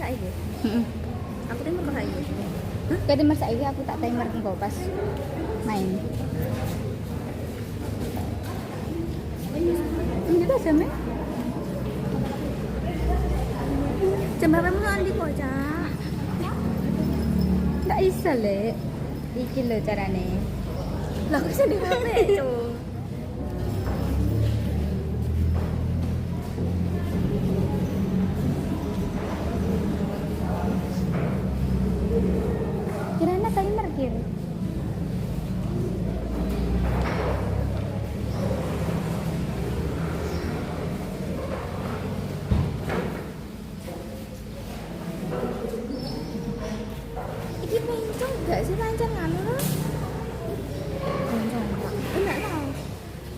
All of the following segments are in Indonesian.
saiki. Heeh. Aku timer kok saiki. Kowe timer saiki aku tak timer engko pas main. Ini tuh jamnya. Jam berapa mu andi kok, Cak? Nggak bisa, Lek. Iki lho carane. Lah kok bisa di HP, Cuk? Kirana timer kira. Iki mencong gak sih pancen nganu lho? Kencang. Enggak tahu.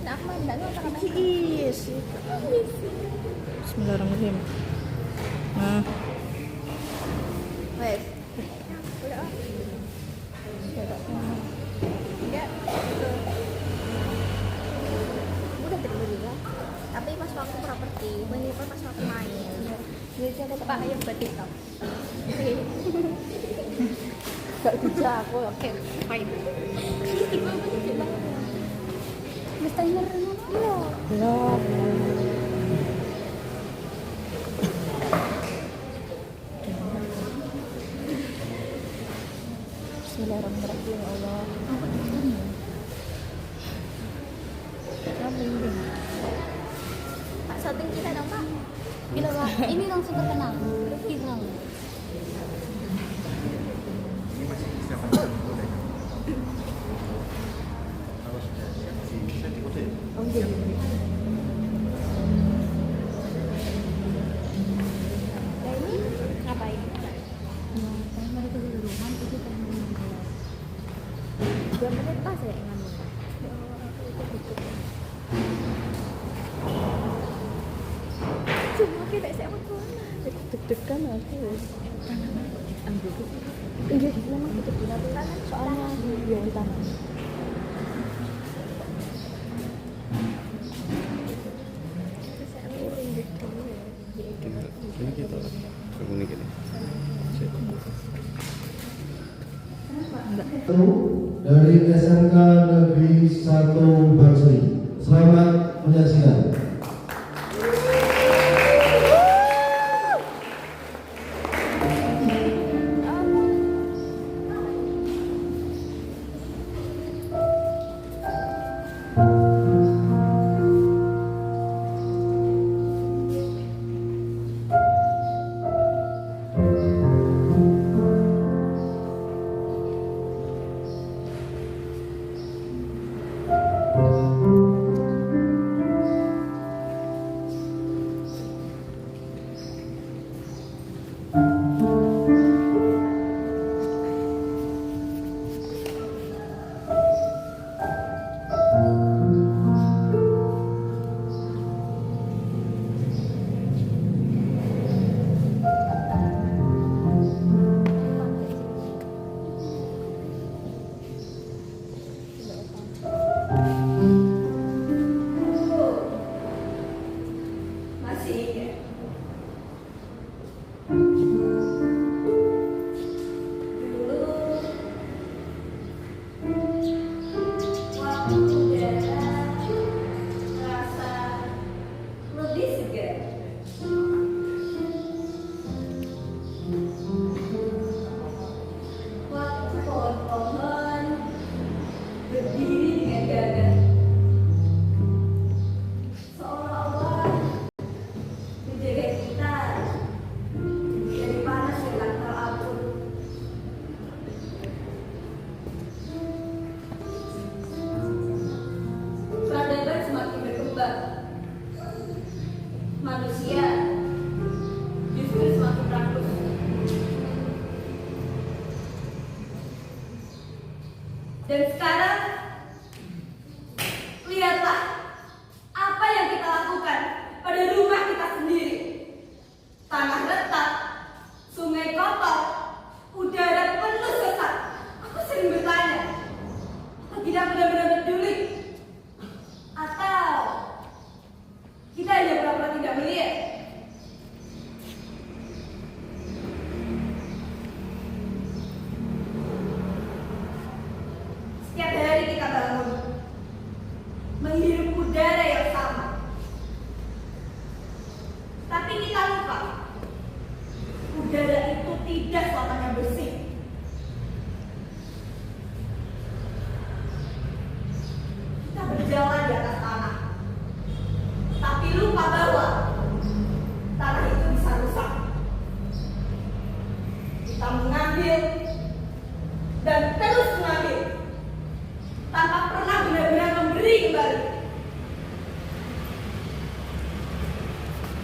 Nah, aku main enggak tahu tak main. Iya sih. Bismillahirrahmanirrahim. Nah, Wes. Udah. Enggak. Udah terima juga. Tapi pas waktu properti, menipu pas waktu main. Jadi ada Pak yang buat TikTok. Gak bisa aku. Oke, fine. Wis timer ngono. Iya. belum. Bismillahirrahmanirrahim. Ya Allah. Pak shooting kita dong, Pak. Gila, Pak. Ini langsung terkenal. Viral. Ini masih siapa yang foto deh? Kalau sudah siap bisa difoto ya? Oh iya. Nah ini ngapain? Ya, timer itu di rumah itu timer. 2 menit pas ya nganu. Cuma kita saya mau Deg-degan aku. Ambil itu. Iya, memang deg-degan soalnya ya di tangan. Ini kita begini gini. Dari SMK Negeri 1 Bangsri. Selamat menyaksikan. tidak selamanya bersih. Kita berjalan di atas tanah, tapi lupa bahwa tanah itu bisa rusak. Kita mengambil dan terus mengambil tanpa pernah benar-benar memberi kembali.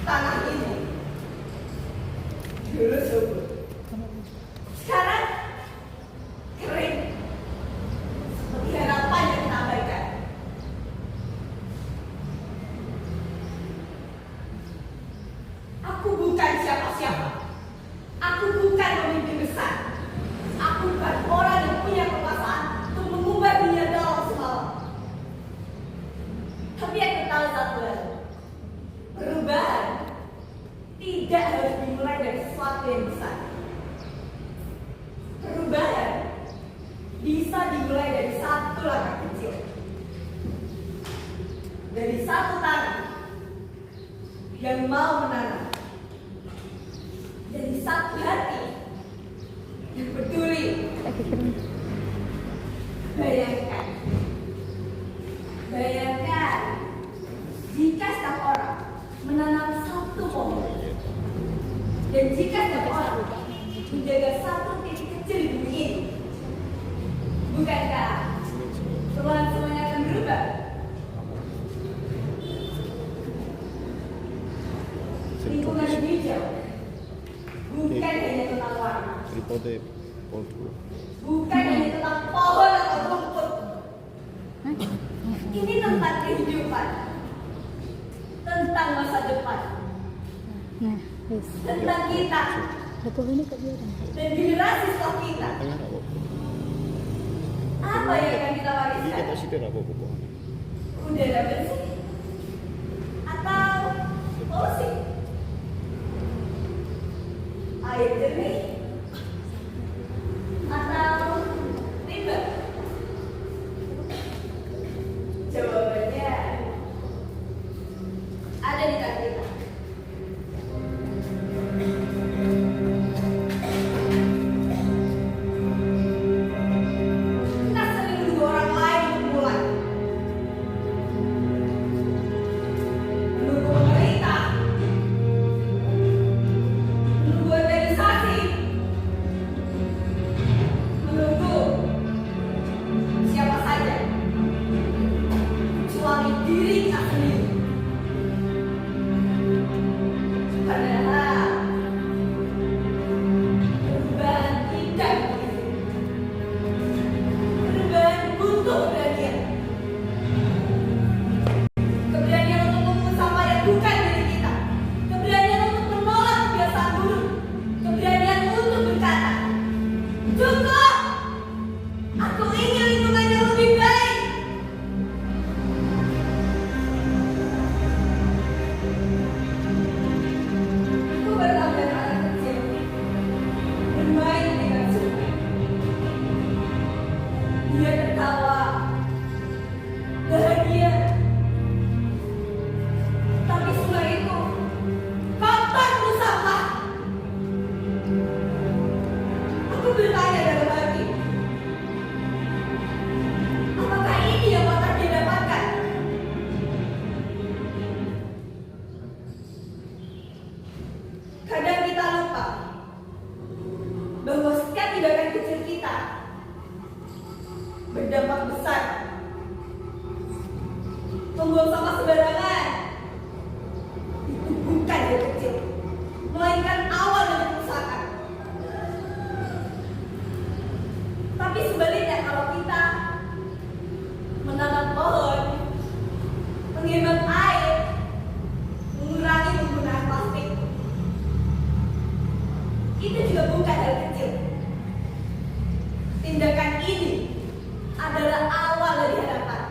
Tanah ini dulu subur, sekarang kering, seperti harapan yang kita abaikan. Aku bukan siapa-siapa. Aku bukan pemimpin besar. Aku bukan orang yang punya kekuasaan untuk mengubah dunia dalam semalam. Tapi aku tahu satu hal. Perubahan tidak harus dimulai dari sesuatu yang besar. Perubahan bisa dimulai dari satu langkah kecil. Dari satu tangan yang mau menanam. Dari satu hati yang peduli. Bayangkan jika setiap orang menanam satu pohon, dan jika setiap orang menjaga satu titik kecil di bumi ini, bukankah perlahan semuanya akan berubah? Lingkungan hijau bukan hanya tentang warna, Tripode polku. bukan hanya tentang pohon atau rumput. Ini tentang kehidupan, tentang masa depan, Nah, wis. tentang kita Satu ini kok dia. dan generasi setelah kita. Tengah apa? Apa yang akan kita Ini wariskan? kita sih apa apa? Udara bersih atau polusi? Air jernih atau limbah? Jawabannya ada di tangan kita. Kita sering menunggu orang lain untuk mulai. Menunggu pemerintah, menunggu organisasi, menunggu siapa saja, kecuali diri kita sendiri. Padahal perubahan tidak begitu. Perubahan butuh keberanian. Keberanian untuk memupus sampah yang bukan diri kita. Keberanian untuk menolak kebiasaan buruk. Keberanian untuk berkata, cukup! Aku ingin lingkungan yang lebih baik. Aku bertemu dengan anak kecil bermain dengan sungai. Dia tertawa, bahagia. Tapi sungai itu kotor penuh sampah. Aku bertanya dalam hati, apakah ini yang patah dia dapatkan? Kadang kita lupa bahwa setiap tindakan kecil kita berdampak besar. Membuang sampah sembarangan itu bukan hal kecil, melainkan awal dari kerusakan. Tapi sebaliknya, kalau kita menanam pohon, menghemat air, mengurangi penggunaan plastik, itu juga bukan hal kecil. Tindakan ini adalah awal dari harapan.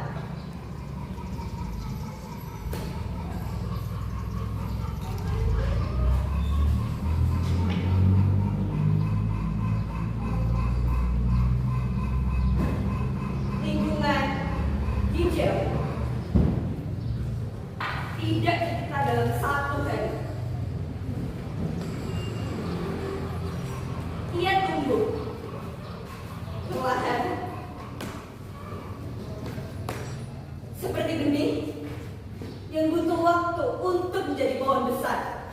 Lingkungan hijau tidak kita dalam satu hari. hidupku. Perlahan, seperti benih yang butuh waktu untuk menjadi pohon besar.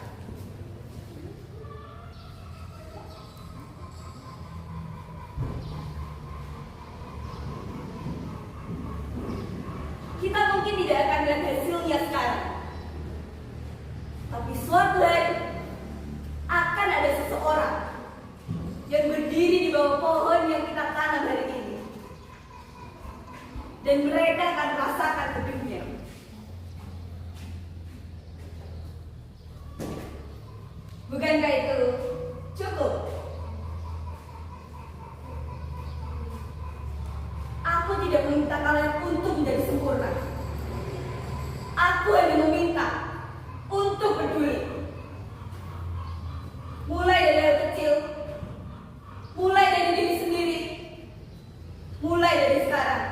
Kita mungkin tidak akan melihat hasilnya sekarang, tapi suatu hari akan ada seseorang yang berdiri di bawah pohon yang kita tanam hari ini, dan mereka akan merasakan teduhnya. Bukankah itu cukup? Aku tidak meminta kalian untuk menjadi sempurna. Aku hanya meminta untuk peduli. Mulai dari hal kecil, mulai dari diri sendiri, mulai dari sekarang.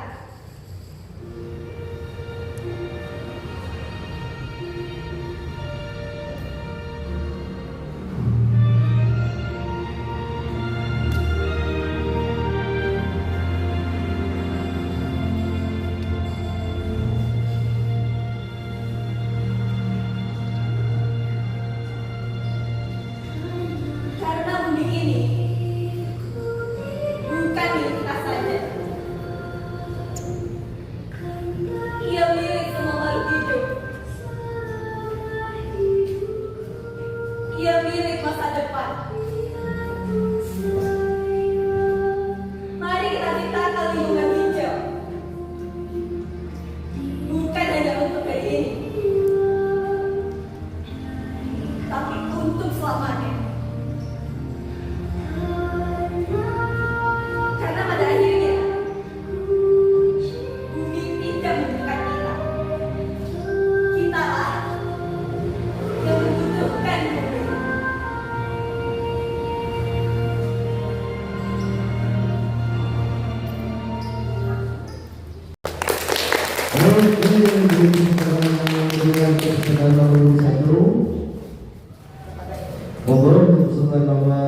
Karena bumi ini bukan milik kita saja. Ia milik semua makhluk hidup. Ia milik masa depan. Mari kita ciptakan lingkungan hijau, bukan hanya untuk hari ini, tapi untuk selamanya. Karena pada akhirnya bumi tidak membutuhkan kita. Kitalah yang membutuhkan bumi. Mohon untuk setelah nama